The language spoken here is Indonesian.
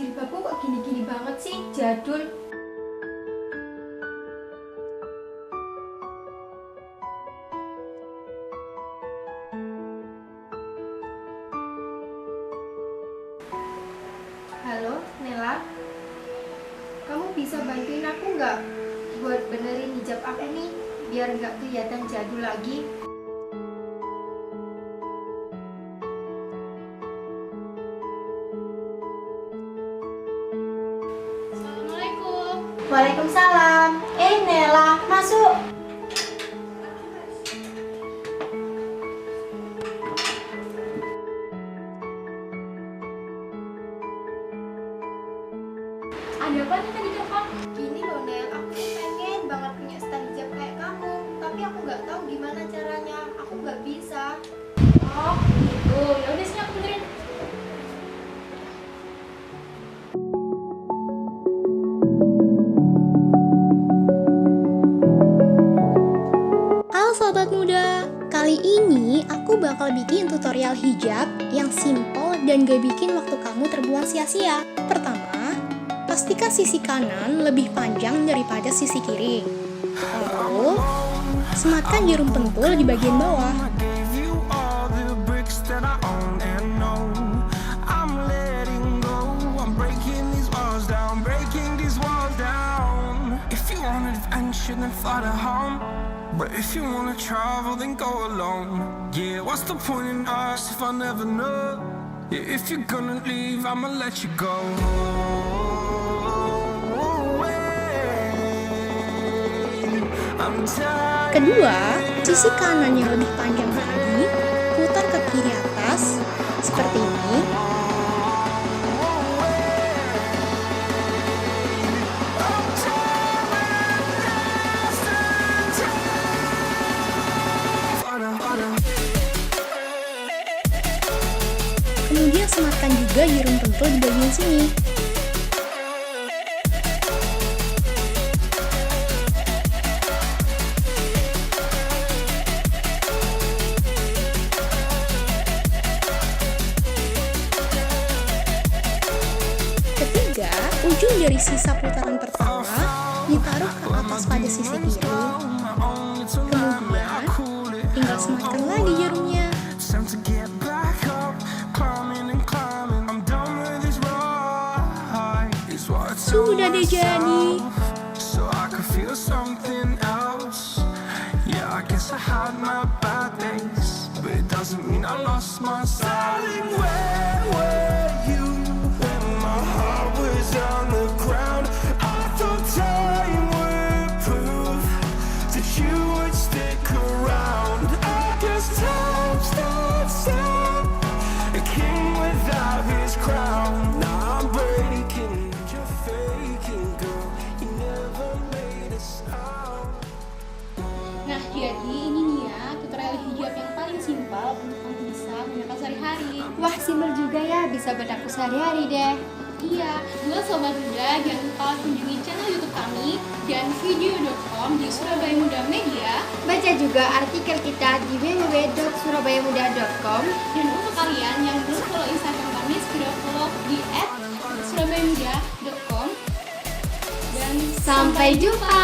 Jilbabku kok gini-gini banget sih, jadul. Halo, Nela. Kamu bisa bantuin aku nggak buat benerin hijab aku nih, biar nggak kelihatan jadul lagi? Assalamualaikum. Waalaikumsalam. Nela, masuk. Ada apa nih tadi telepon? Gini loh Nel, aku tuh pengen banget punya stand hijab kayak kamu, tapi aku nggak tahu gimana caranya. Aku nggak bisa. Oh, gitu. Ya udah sini aku benerin. Halo Sobat Muda, kali ini aku bakal bikin tutorial hijab yang simple dan gak bikin waktu kamu terbuang sia-sia. Pertama, pastikan sisi kanan lebih panjang daripada sisi kiri. Lalu, sematkan jarum pentul di bagian bawah. But if you wanna travel, then go alone. Yeah, what's the point in us if I never know? Yeah, if you're gonna leave, I'ma let you go. Kedua, sisi kanan yang lebih panjang lagi, putar ke kiri atas, seperti ini. Kemudian sematkan juga jarum pentul di bagian sini. Ketiga, ujung dari sisa putaran pertama ditaruh ke atas pada sisi kiri. Kemudian, tinggal sematkan lagi jarumnya. Sudah deh jadi. So I could feel something else. Yeah, I guess I had my bad days, but it doesn't mean I lost my darling. Where were you when my heart was on the ground? I thought time would prove that you would stick around. I guess time stands still, a king without his crown. Now I'm breaking. Nah, jadi ini nih ya tutorial hijab yang paling simpel untuk kamu bisa gunakan sehari-hari. Wah, simpel juga ya, bisa buat aku sehari-hari deh. Iya, buat Sobat Muda jangan lupa kunjungi channel YouTube kami dan video.com di Surabaya Muda Media. Baca juga artikel kita di www.surabayamuda.com. Dan untuk kalian yang belum follow Instagram kami, segera follow di @surabayamuda.com. Dan Sampai jumpa.